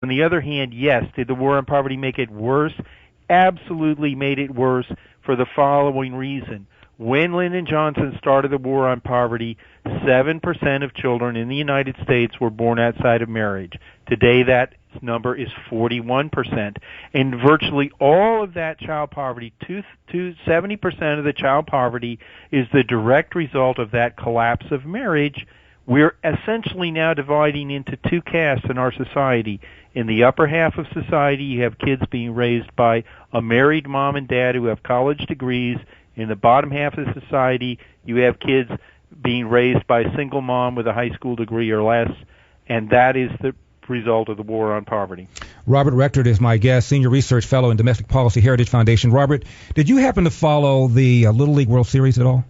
On the other hand, yes, did the war on poverty make it worse? Absolutely made it worse for the following reason. When Lyndon Johnson started the war on poverty, 7% of children in the United States were born outside of marriage. Today that number is 41%. And virtually all of that child poverty, 70% of the child poverty, is the direct result of that collapse of marriage. We're essentially now dividing into two castes in our society. In the upper half of society, you have kids being raised by a married mom and dad who have college degrees. In the bottom half of society, you have kids being raised by a single mom with a high school degree or less, and that is the result of the war on poverty. Robert Rector is my guest, Senior Research Fellow in Domestic Policy Heritage Foundation. Robert, did you happen to follow the Little League World Series at all?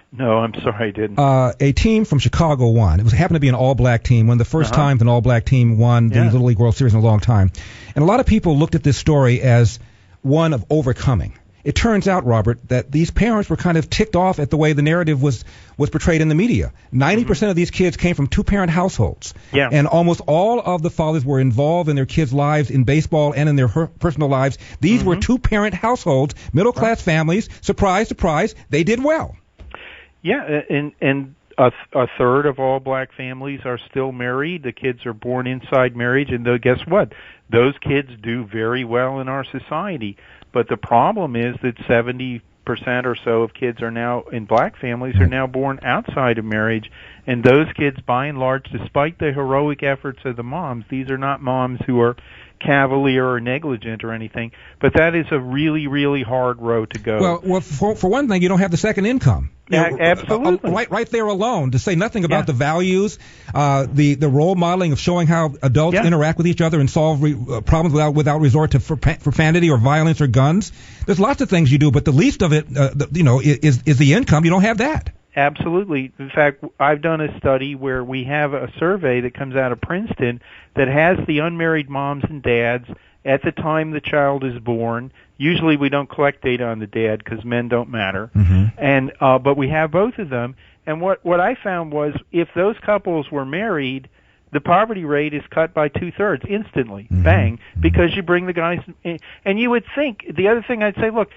No, I'm sorry, I didn't. A team from Chicago won. It happened to be an all-black team, one of the first times an all-black team won the Little League World Series in a long time. And a lot of people looked at this story as one of overcoming. It turns out, Robert, that these parents were kind of ticked off at the way the narrative was portrayed in the media. 90% of these kids came from two-parent households. Yeah. And almost all of the fathers were involved in their kids' lives in baseball and in their personal lives. These were two-parent households, middle-class families. Surprise, surprise, they did well. Yeah, and a third of all black families are still married. The kids are born inside marriage, and guess what? Those kids do very well in our society. But the problem is that 70% or so of kids are now in black families are now born outside of marriage, and those kids, by and large, despite the heroic efforts of the moms, these are not moms who are cavalier or negligent or anything, but that is a really, really hard road to go. Well, for one thing, you don't have the second income. Yeah, absolutely. Right there alone, to say nothing about the values, the role modeling of showing how adults interact with each other and solve problems without resort to profanity or violence or guns. There's lots of things you do, but the least of it, is the income. You don't have that. Absolutely. In fact, I've done a study where we have a survey that comes out of Princeton that has the unmarried moms and dads at the time the child is born. Usually we don't collect data on the dad because men don't matter. And but we have both of them. And what I found was if those couples were married, the poverty rate is cut by 2/3 instantly. Bang. Because you bring the guys in. And you would think, the other thing I'd say, look,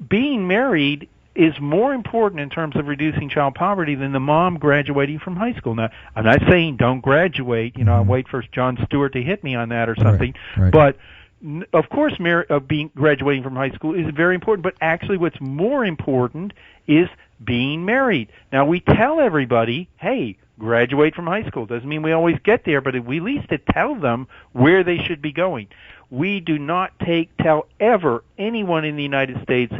being married is more important in terms of reducing child poverty than the mom graduating from high school. Now, I'm not saying don't graduate, I'll wait for Jon Stewart to hit me on that or something, right. But of course graduating from high school is very important, but actually what's more important is being married. Now, we tell everybody, hey, graduate from high school. Doesn't mean we always get there, but we at least tell them where they should be going. We do not tell ever anyone in the United States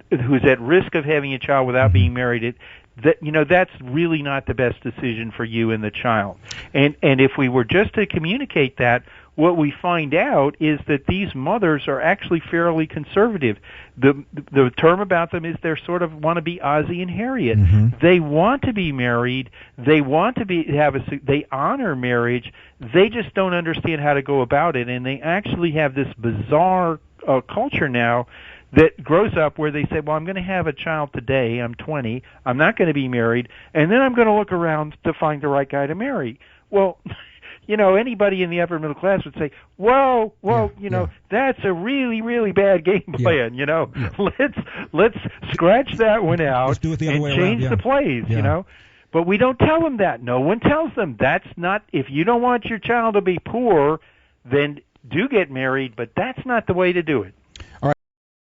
who's at risk of having a child without being married, that's really not the best decision for you and the child. And if we were just to communicate that, what we find out is that these mothers are actually fairly conservative. The term about them is they're sort of want to be Ozzie and Harriet. They want to be married. They want to they honor marriage. They just don't understand how to go about it, and they actually have this bizarre culture now that grows up where they say, well, I'm going to have a child today, I'm 20, I'm not going to be married, and then I'm going to look around to find the right guy to marry. Well, anybody in the upper middle class would say, whoa, that's a really, really bad game plan, Let's scratch that one out and change the plays, But we don't tell them that. No one tells them that's not, if you don't want your child to be poor, then do get married, but that's not the way to do it.